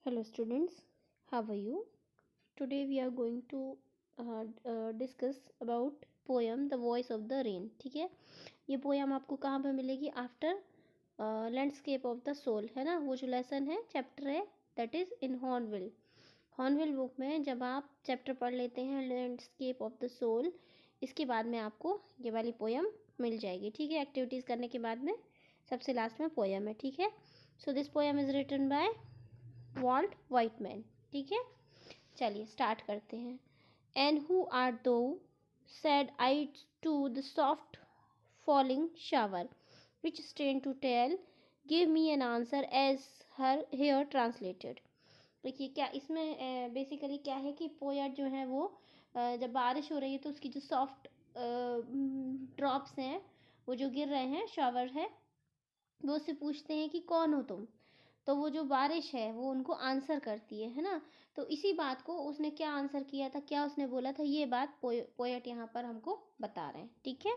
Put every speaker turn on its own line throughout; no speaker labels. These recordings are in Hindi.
Hello students, how are you? Today we are going to discuss about poem The Voice of the Rain. ठीक है, ये पोएम आपको कहाँ पे मिलेगी? After landscape of the soul, है ना? वो जो लेसन है, चैप्टर है, that is in Hornbill. Hornbill book में जब आप चैप्टर पढ़ लेते हैं लैंडस्केप ऑफ द सोल, इसके बाद में आपको ये वाली पोएम मिल जाएगी। ठीक है, एक्टिविटीज़ करने के बाद में सबसे लास्ट में पोएम है। ठीक है, so this poem is written by Walt Whitman. ठीक है, चलिए स्टार्ट करते हैं। And who are thou, said I to the soft falling shower which strange to tell, give me an answer as here हेयर ट्रांसलेटेड। देखिए क्या इसमें बेसिकली क्या है कि पोएट जो है वो जब बारिश हो रही है तो उसकी जो सॉफ्ट ड्रॉप्स हैं, वो जो गिर रहे हैं, शावर है, वो उससे पूछते हैं कि कौन हो तुम। तो वो जो बारिश है वो उनको आंसर करती है ना? तो इसी बात को उसने क्या आंसर किया था, क्या उसने बोला था, ये बात पोएट यहाँ पर हमको बता रहे हैं। ठीक है,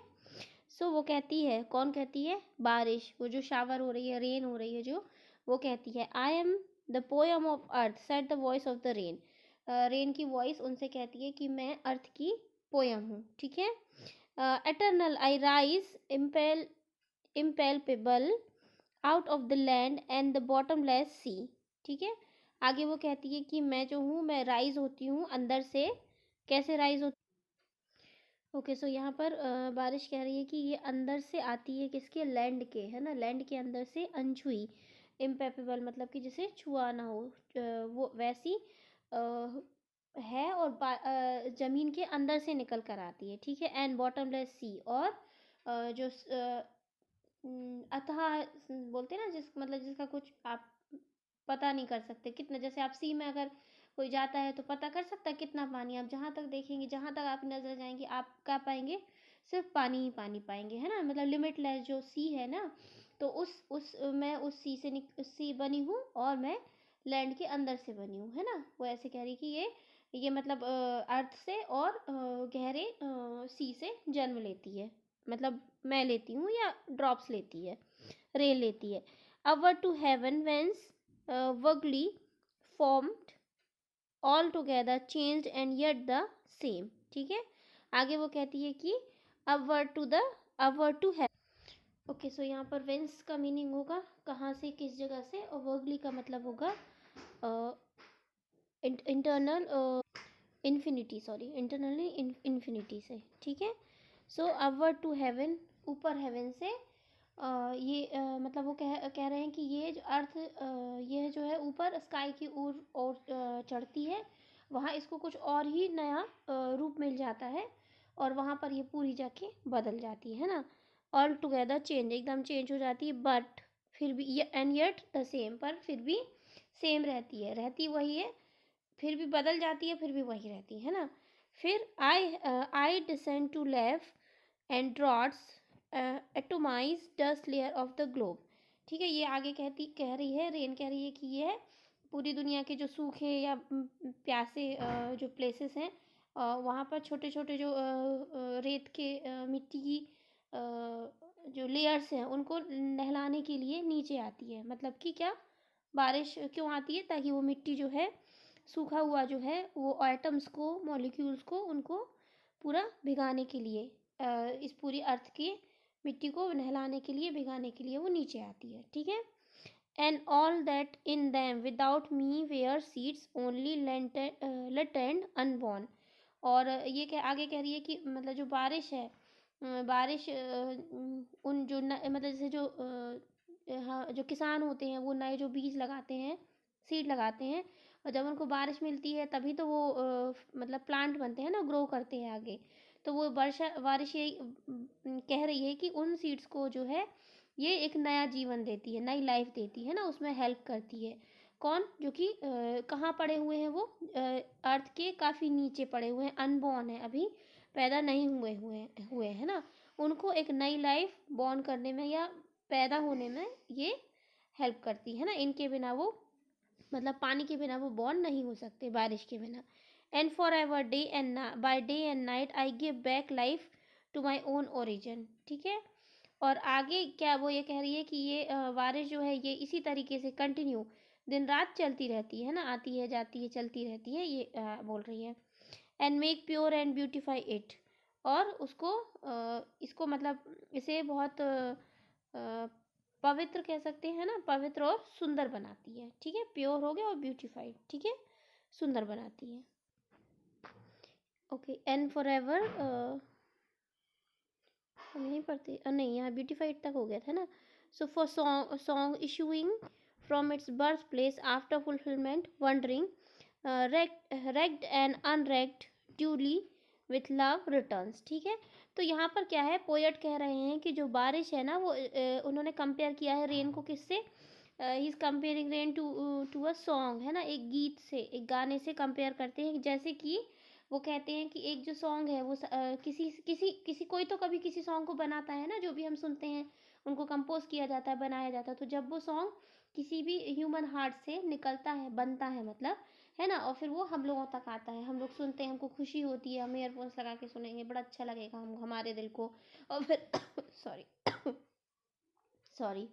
सो वो कहती है, कौन कहती है? बारिश, वो जो शावर हो रही है, रेन हो रही है जो, वो कहती है I am the poem of earth said the voice of the rain. Rain की वॉइस उनसे कहती है कि मैं अर्थ की पोएम हूँ। ठीक है, eternal I rise impalpable out of the land and the bottomless sea. ठीक है, आगे वो कहती है कि मैं जो हूँ, मैं राइज होती हूँ अंदर से। कैसे राइज होती? ओके, सो यहाँ पर बारिश कह रही है कि ये अंदर से आती है, किसके? लैंड के, है ना? लैंड के अंदर से अनछुई, इम्पेपेबल मतलब कि जिसे छुआ ना हो, वो वैसी है, और ज़मीन के अंदर से निकल कर आती है। ठीक है, एंड बॉटमलेस सी, और जो अथाह बोलते हैं ना, मतलब जिसका कुछ आप पता नहीं कर सकते कितना। जैसे आप सी में अगर कोई जाता है तो पता कर सकता है कितना पानी, आप जहाँ तक देखेंगे, जहाँ तक आप नजर जाएंगे, आप क्या पाएंगे? सिर्फ पानी ही पानी पाएंगे, है ना? मतलब लिमिटलेस जो सी है ना, तो उस मैं उस सी बनी हूँ, और मैं लैंड के अंदर से बनी हूँ, है ना? वो ऐसे कह रही कि ये मतलब अर्थ से और गहरे सी से जन्म लेती है, मतलब मैं लेती हूँ, या ड्रॉप्स लेती है, रेल लेती है। Our to heaven whence vaguely formed altogether changed and yet the same. ठीक है, आगे वो कहती है कि our to heaven. Okay, so यहाँ पर वेंस का मीनिंग होगा कहाँ से, किस जगह से, और वर्गली का मतलब होगा internal infinity, sorry, internally infinity से। ठीक है, सो अवर टू हेवन, ऊपर हेवन से। मतलब वो कह रहे हैं कि ये जो अर्थ, ये जो है ऊपर स्काई की ओर चढ़ती है, वहाँ इसको कुछ और ही नया रूप मिल जाता है, और वहाँ पर ये पूरी जाके बदल जाती है ना? ऑल टुगेदर चेंज, एकदम चेंज हो जाती है, बट फिर भी, एंड येट द सेम, पर फिर भी सेम रहती है, रहती वही है, फिर भी बदल जाती है, फिर भी वही रहती है ना? फिर I descend to lave and droughts atomise dust layer of the globe. ठीक है, ये आगे कह रही है, रेन कह रही है कि ये पूरी दुनिया के जो सूखे या प्यासे जो प्लेसेस हैं, वहाँ पर छोटे छोटे जो रेत के मिट्टी की जो लेयर्स हैं, उनको नहलाने के लिए नीचे आती है। मतलब कि क्या, बारिश क्यों आती है? ताकि वो मिट्टी जो है, सूखा हुआ जो है, वो एटम्स को, मॉलिक्यूल्स को, उनको पूरा भिगाने के लिए, इस पूरी अर्थ की मिट्टी को नहलाने के लिए, भिगाने के लिए वो नीचे आती है। ठीक है, and all that in them without me were seeds only latent unborn. और ये आगे कह रही है कि मतलब जो बारिश है, बारिश उन जो मतलब जैसे जो हाँ, जो किसान होते हैं, वो नए जो बीज लगाते हैं, सीड लगाते हैं, और जब उनको बारिश मिलती है तभी तो वो मतलब प्लांट बनते हैं ना, ग्रो करते हैं आगे। तो वो बारिश ये कह रही है कि उन सीड्स को जो है, ये एक नया जीवन देती है, नई लाइफ देती है ना, उसमें हेल्प करती है। कौन? जो कि कहाँ पड़े हुए हैं वो? अर्थ के काफ़ी नीचे पड़े हुए हैं, अनबॉर्न है, अभी पैदा नहीं हुए हैं ना, उनको एक नई लाइफ बॉर्न करने में या पैदा होने में ये हेल्प करती है ना। इनके बिना वो, मतलब पानी के बिना वो बॉर्न नहीं हो सकते, बारिश के बिना। And forever day and by day and night I give back life to my own origin. ठीक है, और आगे क्या वो ये कह रही है कि ये बारिश जो है, ये इसी तरीके से कंटिन्यू दिन रात चलती रहती है ना, आती है जाती है चलती रहती है, ये बोल रही है। And make pure and beautify it, और उसको इसको मतलब इसे बहुत पवित्र कह सकते हैं ना, पवित्र और सुंदर बनाती है। ठीक है, प्योर हो गया और ब्यूटिफाइड, ठीक है, सुंदर बनाती है। ओके, एंड फॉर एवर हम यहीं पढ़ते नहीं, यहाँ ब्यूटिफाइड तक हो गया था ना। So for song issuing from its birth place after fulfilment wandering reck'd and unreck'd duly with love returns. ठीक है, तो यहाँ पर क्या है, पोएट कह रहे हैं कि जो बारिश है ना वो उन्होंने कंपेयर किया है रेन को किससे, he is comparing rain to a song, है ना, एक गीत से, एक गाने से कंपेयर करते हैं। जैसे कि वो कहते हैं कि एक जो सॉन्ग है वो किसी किसी किसी कोई तो कभी किसी सॉन्ग को बनाता है ना, जो भी हम सुनते हैं उनको कंपोज किया जाता है, बनाया जाता है। तो जब वो सॉन्ग किसी भी ह्यूमन हार्ट से निकलता है, बनता है मतलब, है ना, और फिर वो हम लोगों तक आता है, हम लोग सुनते हैं, हमको खुशी होती है, हम ईयरफोन्स लगा के सुनेंगे, बड़ा अच्छा लगेगा हम हमारे दिल को। और फिर सॉरी सॉरी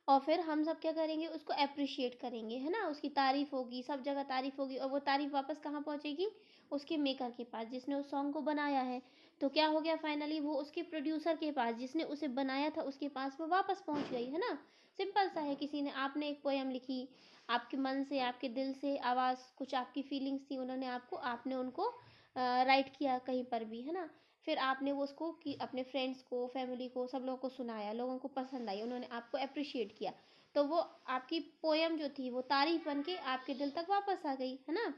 और फिर हम सब क्या करेंगे, उसको अप्रिशिएट करेंगे, है ना, उसकी तारीफ होगी, सब जगह तारीफ होगी, और वो तारीफ वापस कहाँ पहुँचेगी, उसके मेकर के पास जिसने उस सॉन्ग को बनाया है। तो क्या हो गया, फाइनली वो उसके प्रोड्यूसर के पास जिसने उसे बनाया था उसके पास वो वापस पहुँच गई, है ना। सिंपल सा है, किसी ने, आपने एक पोएम लिखी, आपके मन से, आपके दिल से आवाज़, कुछ आपकी फीलिंग्स थी, उन्होंने आपको, आपने उनको राइट किया कहीं पर भी, है ना। फिर आपने वो उसको कि अपने फ्रेंड्स को, फैमिली को, सब लोगों को सुनाया, लोगों को पसंद आई, उन्होंने आपको अप्रिशिएट किया, तो वो आपकी पोएम जो थी वो तारीफ बन के आपके दिल तक वापस आ गई, है ना।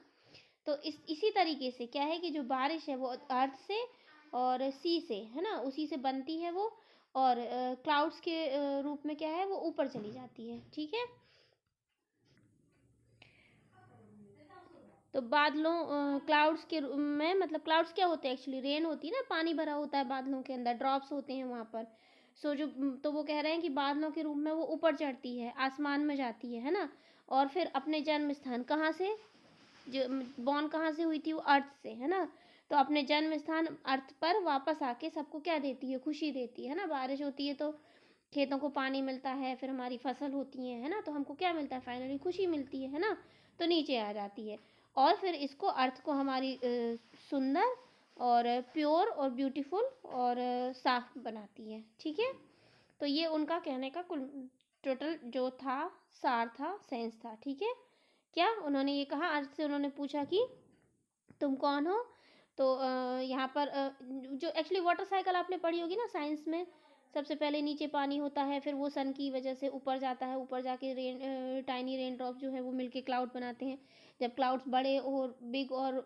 तो इसी तरीके से क्या है कि जो बारिश है वो अर्थ से और सी से, है ना, उसी से बनती है वो, और क्लाउड्स के रूप में क्या है, वो ऊपर चली जाती है। ठीक है, तो बादलों क्लाउड्स के में, मतलब क्लाउड्स क्या होते हैं, एक्चुअली रेन होती है ना, पानी भरा होता है बादलों के अंदर, ड्रॉप्स होते हैं वहाँ पर। सो जो तो वो कह रहे हैं कि बादलों के रूप में वो ऊपर चढ़ती है, आसमान में जाती है ना, और फिर अपने जन्म स्थान कहाँ से, जो बॉर्न कहाँ से हुई थी, वो अर्थ से, है ना। तो अपने जन्म स्थान अर्थ पर वापस आके सबको क्या देती है, खुशी देती है ना। बारिश होती है तो खेतों को पानी मिलता है, फिर हमारी फसल होती है ना, तो हमको क्या मिलता है, फाइनली खुशी मिलती है ना। तो नीचे आ जाती है, और फिर इसको अर्थ को हमारी सुंदर और प्योर और ब्यूटीफुल और साफ बनाती है। ठीक है, तो ये उनका कहने का कुल टोटल जो था, सार था, सेंस था। ठीक है, क्या उन्होंने ये कहा, अर्थ से उन्होंने पूछा कि तुम कौन हो। तो यहाँ पर जो एक्चुअली वाटर साइकिल आपने पढ़ी होगी ना साइंस में, सबसे पहले नीचे पानी होता है, फिर वो सन की वजह से ऊपर जाता है, ऊपर जाके टाइनी रेन ड्रॉप जो है वो मिलके क्लाउड बनाते हैं। जब क्लाउड्स बड़े और बिग और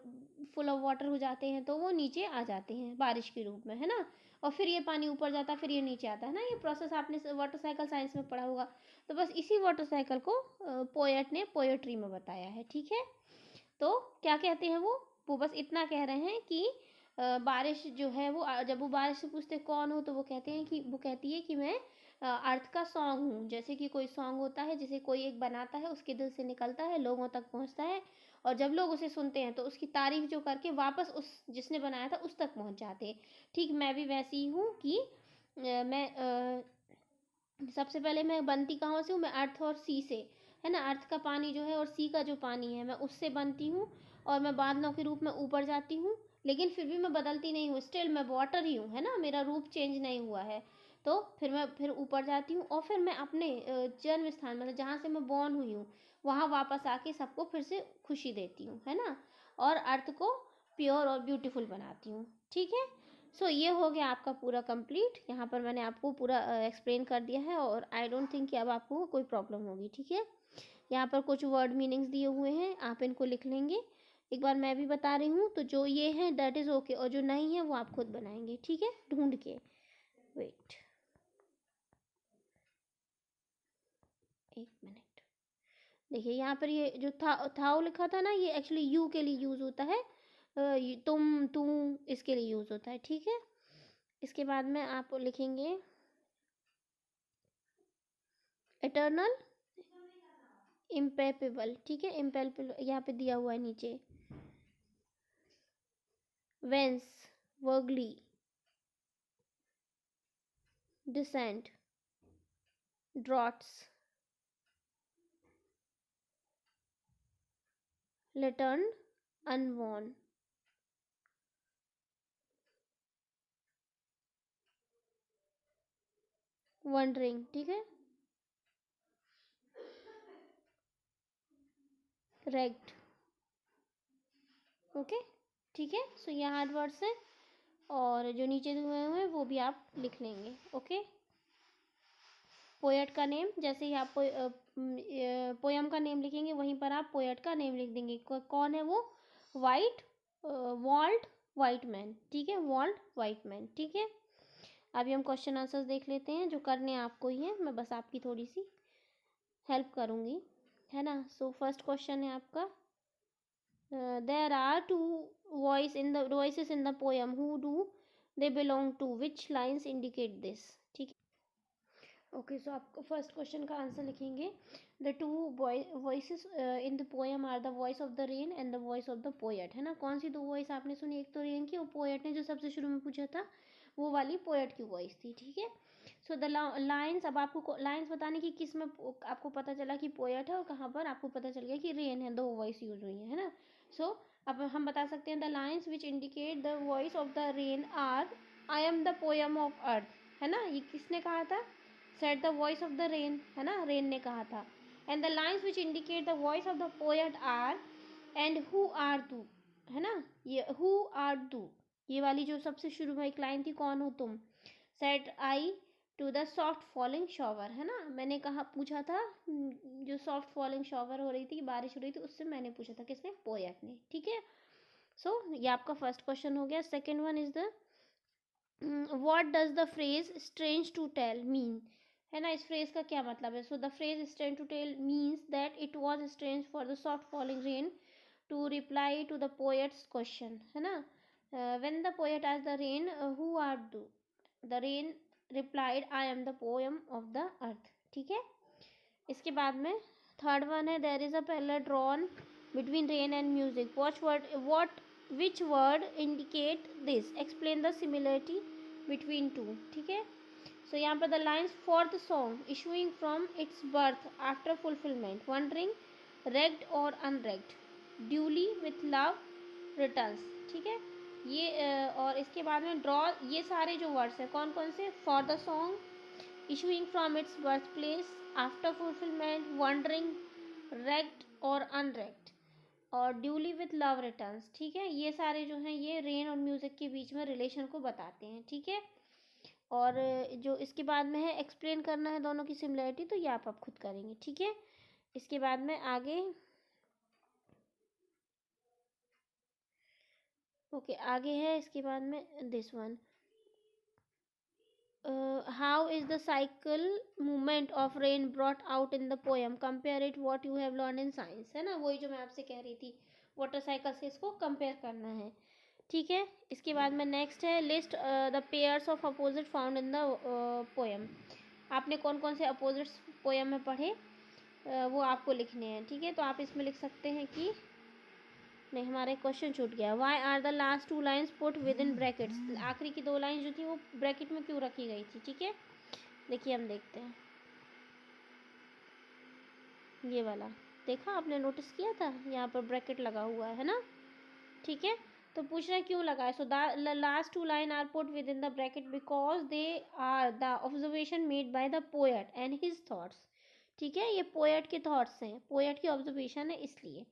फुल ऑफ वाटर हो जाते हैं तो वो नीचे आ जाते हैं बारिश के रूप में, है ना। और फिर ये पानी ऊपर जाता है, फिर ये नीचे आता है ना, ये प्रोसेस आपने वाटर साइकिल साइंस में पढ़ा होगा। तो बस इसी वाटर साइकिल को पोएट ने पोएट्री में बताया है। ठीक है, तो क्या कहते हैं वो बस इतना कह रहे हैं कि बारिश जो है वो जब वो बारिश से पूछते कौन हो, तो वो कहते हैं कि, वो कहती है कि मैं अर्थ का सॉन्ग हूँ। जैसे कि कोई सॉन्ग होता है, जिसे कोई एक बनाता है, उसके दिल से निकलता है, लोगों तक पहुँचता है, और जब लोग उसे सुनते हैं तो उसकी तारीफ जो करके वापस उस जिसने बनाया था उस तक पहुँच जाते हैं। ठीक, मैं भी वैसी ही हूँ कि मैं सबसे पहले मैं बनती कहाँ से हूँ, मैं अर्थ और सी से, है ना। अर्थ का पानी जो है और सी का जो पानी है, मैं उससे बनती हूँ, और मैं बादलों के रूप में ऊपर जाती हूँ, लेकिन फिर भी मैं बदलती नहीं हूँ, स्टिल मैं वाटर ही हूँ, है ना, मेरा रूप चेंज नहीं हुआ है। तो फिर मैं फिर ऊपर जाती हूँ, और फिर मैं अपने जन्म स्थान, मतलब जहाँ से मैं बॉर्न हुई हूँ, वहाँ वापस आके सबको फिर से खुशी देती हूँ, है ना, और अर्थ को प्योर और ब्यूटीफुल बनाती हूँ। ठीक है, सो ये हो गया आपका पूरा कंप्लीट। यहाँ पर मैंने आपको पूरा एक्सप्लेन कर दिया है, और आई डोंट थिंक कि अब आपको कोई प्रॉब्लम होगी। ठीक है, यहाँ पर कुछ वर्ड मीनिंग्स दिए हुए हैं, आप इनको लिख लेंगे। एक बार मैं भी बता रही हूँ, तो जो ये है दैट इज़ ओके, और जो नहीं है वो आप खुद बनाएंगे। ठीक है, ढूंढ के, वेट एक मिनट। देखिए यहाँ पर ये जो थाओ लिखा था ना, ये एक्चुअली यू के लिए यूज़ होता है, तुम, तू, इसके लिए यूज़ होता है। ठीक है, इसके बाद में आप लिखेंगे इटर्नल इम्पेपेबल। ठीक है, इम्पेपेबल यहाँ पे दिया हुआ है नीचे। Whence, vaguely, descent, droughts, returned unworn, wondering, ठीक है, wrecked, ओके, ठीक है। सो ये हार्ड वर्ड्स हैं और जो नीचे दिए हुए हैं वो भी आप लिख लेंगे, ओके। पोएट का नेम, जैसे ही आप पोयम का नेम लिखेंगे वहीं पर आप पोएट का नेम लिख देंगे। कौन है वो? वाइट वॉल्ट वाइटमैन, ठीक है, वॉल्ट वाइटमैन, ठीक है। अभी हम क्वेश्चन आंसर्स देख लेते हैं, जो करने आपको ही है, मैं बस आपकी थोड़ी सी हेल्प करूँगी, है ना। सो फर्स्ट क्वेश्चन है आपका, there are two voices in the poem, who do they belong to, which lines indicate this, ठीक है। ओके, सो आपको फर्स्ट क्वेश्चन का आंसर लिखेंगे, the two voices in the poem are the voice of the rain and the voice of the poet, है ना। कौन सी दो वॉइस आपने सुनी? एक तो रेन की, और पोएट ने जो सबसे शुरू में पूछा था वो वाली पोएट की वॉइस थी, ठीक है। सो द लाइन्स, अब आपको लाइन्स बताने की किस में आपको पता चला कि पोएट है, और कहाँ पर आपको पता चल गया कि रेन है, दो वॉइस यूज हुई है ना। सो अब हम बता सकते हैं, the lines which indicate the voice of the rain are, I am the poem of earth, है ना। ये किसने कहा था? Said the voice of the rain, है ना, रेन ने कहा था। And the lines which indicate the voice of the poet are, and who are thou, है ना, ये हु आर तू, ये वाली जो सबसे शुरू में एक लाइन थी, कौन हो तुम, said I to the soft falling shower, है ना। मैंने कहा पूछा था, जो सॉफ्ट फॉलिंग शॉवर हो रही थी, बारिश हो रही थी, उससे मैंने पूछा था, किसने? पोएट ने, ठीक है। सो ये आपका फर्स्ट क्वेश्चन हो गया। Second one is the, what does the phrase strange to tell mean, है ना। इस फ्रेज का क्या मतलब है? So the phrase strange to tell means that it was strange for the soft falling rain to reply to the poet's question, है ना। When the poet asked the rain who are you, the rain replied I am the poem of the earth, ठीक है। इसके बाद में थर्ड वन है, there is a parallel drawn between rain and music, what which word indicate this, explain the similarity between two, ठीक है। सो यहाँ पर the lines for the song issuing from its birth after fulfilment, wandering, recked और unrecked, duly with love returns, ठीक है। ये और इसके बाद में ड्रॉ, ये सारे जो वर्ड्स हैं कौन कौन से? For the song, issuing from its birth place, after fulfilment, wandering, recked और अनरेग्ड, और ड्यूली विथ लव रिटर्न्स, ठीक है। ये सारे जो हैं ये रेन और म्यूजिक के बीच में रिलेशन को बताते हैं, ठीक है। और जो इसके बाद में है, एक्सप्लेन करना है दोनों की सिमिलरिटी, तो ये आप खुद करेंगे, ठीक है। इसके बाद में आगे, ओके, आगे है इसके बाद में this one, how is the cycle movement of rain brought out in the poem, compare it what you have learn in science, है ना। वही जो मैं आपसे कह रही थी, वाटर साइकिल से इसको कंपेयर करना है, ठीक है। इसके बाद में नेक्स्ट है, list the pairs of opposite found in the poem, आपने कौन कौन से अपोजिट्स पोएम में पढ़े, वो आपको लिखने हैं, ठीक है। तो आप इसमें लिख सकते हैं कि, नहीं, हमारा एक क्वेश्चन छूट गया, why are the last two lines put within brackets, आखिरी की दो लाइन जो थी वो ब्रैकेट में क्यों रखी गई थी, ठीक है। देखिए हम देखते हैं, ये वाला देखा आपने, नोटिस किया था, यहाँ पर ब्रैकेट लगा हुआ है ना, ठीक है। तो पूछ रहा है क्यों लगा है। So the last two line are put within the bracket because they are the observation made by the poet and his thoughts, ठीक है। ये पोएट के थॉट्स हैं, पोएट की ऑब्जर्वेशन है, इसलिए।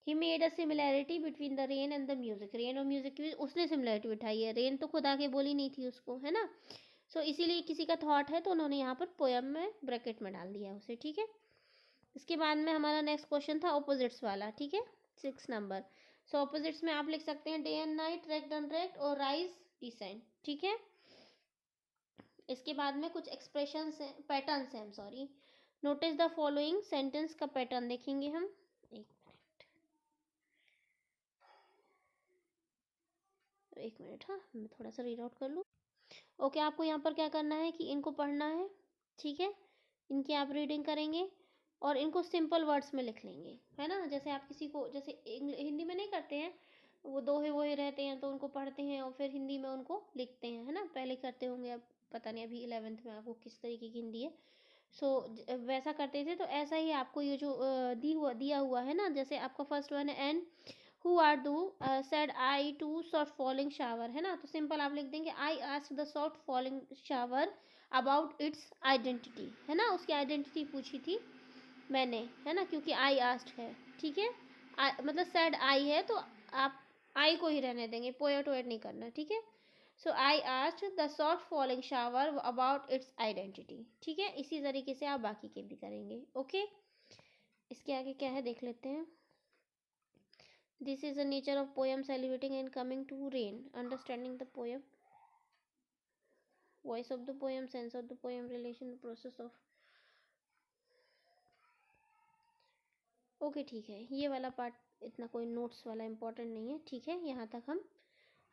He made a similarity between the rain and the music, rain और म्यूजिक की उसने सिमिलैरिटी बिठाई है, रेन तो खुद आके बोली नहीं थी उसको, है ना। सो इसीलिए किसी का थॉट है तो उन्होंने यहाँ पर पोएम में ब्रैकेट में डाल दिया उसे, ठीक है। इसके बाद में हमारा नेक्स्ट क्वेश्चन था ऑपोजिट्स वाला, ठीक है, 6 नंबर। सो ऑपोजिट्स में आप लिख सकते हैं डे एंड नाइट, रेक्ट अनरेक्ट और राइज डिसेंट, ठीक है। इसके बाद में कुछ एक्सप्रेशन पैटर्न्स हैं, sorry, notice the following sentence का पैटर्न देखेंगे हम, एक मिनट, हाँ मैं थोड़ा सा रीड आउट कर लूँ। ओके, आपको यहाँ पर क्या करना है कि इनको पढ़ना है, ठीक है, इनकी आप रीडिंग करेंगे और इनको सिंपल वर्ड्स में लिख लेंगे, है ना। जैसे आप किसी को, जैसे हिंदी में नहीं करते हैं, वो दोहे वोहे रहते हैं तो उनको पढ़ते हैं और फिर हिंदी में उनको लिखते हैं, है ना, पहले करते होंगे, अब पता नहीं अभी 11th में आपको किस तरीके की हिंदी है, सो वैसा करते थे, तो ऐसा ही आपको ये जो दिया हुआ है ना, जैसे आपका फर्स्ट वन है and who are thou said I to soft falling shower, है ना, तो सिंपल आप लिख देंगे I asked the soft falling shower about its identity, है ना, उसकी आइडेंटिटी पूछी थी मैंने, है ना, क्योंकि आई आस्क्ड है, ठीक है, मतलब सेड आई है तो आप आई को ही रहने देंगे, पोएट वेट नहीं करना, ठीक है। So I asked the soft falling shower about its identity, ठीक है। इसी तरीके से आप बाकी के भी करेंगे, ओके। इसके आगे क्या है देख लेते हैं। This is the nature of poem celebrating and coming to rain, understanding the poem, voice of the poem, sense of the poem, relation, process of, okay ठीक है। ये वाला पार्ट इतना कोई नोट्स वाला इम्पोर्टेंट नहीं है, ठीक है, यहाँ तक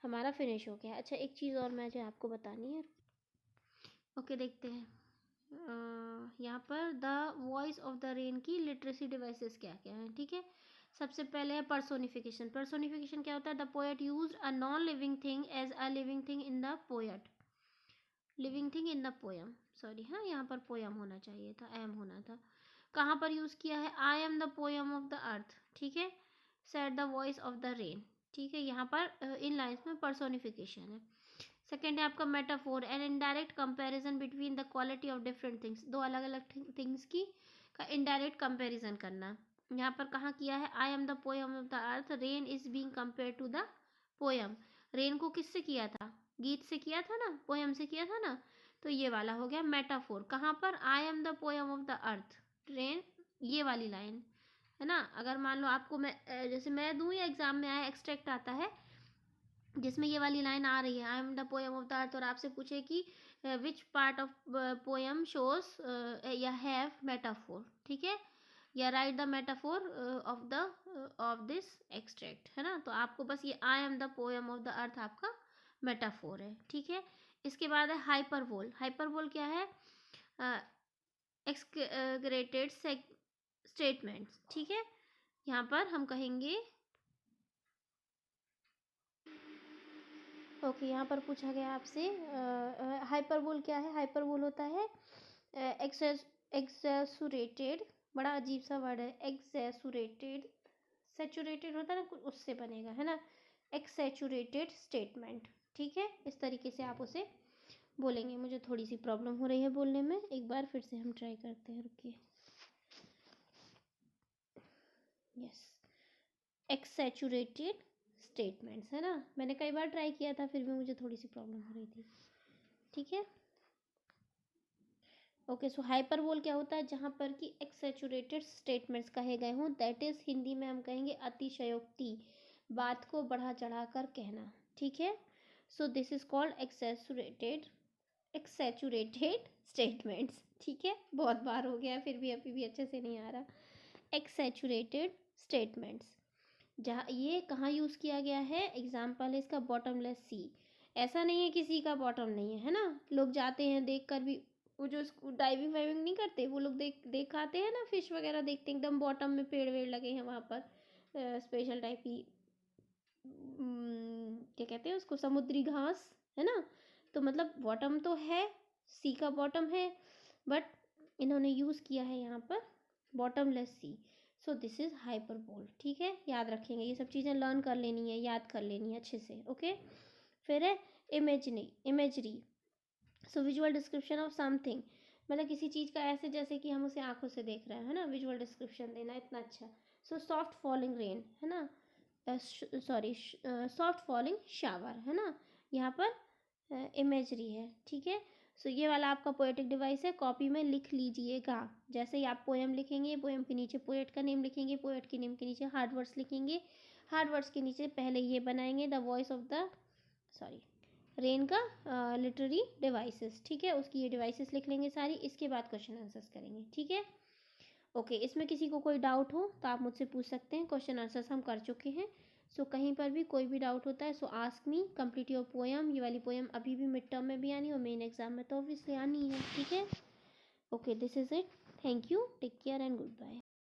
हमारा फिनिश हो गया। अच्छा, एक चीज़ और मुझे आपको बतानी है, ओके देखते हैं। यहाँ पर the voice of the rain की लिटरेसी डिवाइसेस क्या क्या हैं, ठीक है। सबसे पहले है पर्सोनिफिकेशन। पर्सोनिफिकेशन क्या होता है? The poet used a non living thing as a living thing in the poet, living thing in the poem, sorry, हाँ यहाँ पर पोएम होना चाहिए था, एम होना था। कहाँ पर यूज़ किया है? I am the poem of the earth, ठीक है, said the voice of the rain, ठीक है, यहाँ पर इन लाइन्स में पर्सोनिफिकेशन है। सेकेंड है आपका metaphor, an indirect comparison between the quality of different things, दो अलग अलग थिंग्स की का इनडायरेक्ट कंपैरिजन करना। यहाँ पर कहाँ किया है? I am the poem of the earth, rain is being compare to the poem. Rain को किससे किया था? गीत से किया था ना, पोएम से किया था ना, तो ये वाला हो गया मेटाफोर। कहाँ पर? आई am the poem of the earth, rain, ये वाली लाइन, है ना। अगर मान लो आपको मैं जैसे मैं दूँ या एग्जाम में आया एक्सट्रैक्ट आता है जिसमें ये वाली लाइन आ रही है, I am the poem of the अर्थ, और आपसे पूछे कि which part of poem shows या हैव मेटाफोर, ठीक है, या right the metaphor of this extract, है ना, तो आपको बस ये आई am the poem of the अर्थ आपका मेटाफोर है, ठीक है। इसके बाद है हाइपरबोल। हाइपरबोल क्या है? एक्सग्रेटेड स्टेटमेंट्स, ठीक है, यहाँ पर हम कहेंगे ओके यहाँ पर पूछा गया आपसे हाइपरबोल क्या है? हाइपरबोल होता है एक्सेसुरेटेड, बड़ा अजीब सा वर्ड है, एक्सेसुरेटेड, सेचुरेटेड होता है ना कुछ, उससे बनेगा, है ना, एक्सेचुरेटेड स्टेटमेंट, ठीक है, इस तरीके से आप उसे बोलेंगे। मुझे थोड़ी सी प्रॉब्लम हो रही है बोलने में, एक बार फिर से हम ट्राई करते हैं, रुकिए। यस, एक्सेचुरेटेड स्टेटमेंट्स, है ना, मैंने कई बार ट्राई किया था फिर भी मुझे थोड़ी सी प्रॉब्लम हो रही थी, ठीक है। ओके, सो हाइपरबोल क्या होता है? जहाँ पर कि एक्सेचुरेटेड स्टेटमेंट्स कहे गए हों, दैट इज हिंदी में हम कहेंगे अतिशयोक्ति, बात को बढ़ा चढ़ा कर कहना, ठीक है। So this is called exaggerated statements, ठीक है, बहुत बार हो गया फिर भी अभी भी अच्छे से नहीं आ रहा। एक्सेचुरेटेड स्टेटमेंट्स, जहाँ ये कहाँ यूज़ किया गया है? एग्जाम्पल है इसका बॉटमलेस सी। ऐसा नहीं है किसी का बॉटम नहीं है, है ना, लोग जाते हैं देख कर भी, वो जो डाइविंग वाइविंग नहीं करते वो लोग देख आते हैं ना, फिश वगैरह देखते हैं एकदम बॉटम में पेड़ वेड़ लगे हैं वहाँ पर, स्पेशल टाइप की क्या कहते हैं उसको, समुद्री घास, है ना, तो मतलब बॉटम तो है, सी का बॉटम है, बट इन्होंने यूज़ किया है यहाँ पर bottomless sea. So this is hyperbole, ठीक है, याद रखेंगे, ये सब चीज़ें लर्न कर लेनी है, याद कर लेनी है अच्छे से, ओके। फिर है imagery. So visual description of something, मतलब किसी चीज़ का ऐसे जैसे कि हम उसे आंखों से देख रहे हैं, है ना, विजुअल डिस्क्रिप्शन देना इतना अच्छा। सो सॉफ्ट फॉलिंग रेन, है ना, सॉरी सॉफ्ट फॉलिंग शावर, है ना, यहाँ पर इमेजरी है, ठीक है। सो ये वाला आपका पोएटिक डिवाइस है, कॉपी में लिख लीजिएगा। जैसे ही आप पोएम लिखेंगे, पोएम के नीचे पोएट का नेम लिखेंगे, पोएट के नेम के नीचे हार्ड वर्ड्स लिखेंगे, हार्ड वर्ड्स के नीचे पहले ये बनाएंगे the voice of the sorry rain का लिटरेरी डिवाइसेस, ठीक है, उसकी ये डिवाइसेस लिख लेंगे सारी, इसके बाद क्वेश्चन आंसर्स करेंगे, ठीक है। ओके, इसमें किसी को कोई डाउट हो तो आप मुझसे पूछ सकते हैं, क्वेश्चन आंसर्स हम कर चुके हैं। सो कहीं पर भी कोई भी डाउट होता है सो ask me, complete your poem, ये वाली पोएम अभी भी मिड टर्म में भी आनी और मेन एग्जाम में तो ऑब्वियसली आनी है, ठीक है। Okay, this is it, thank you, take care and good bye.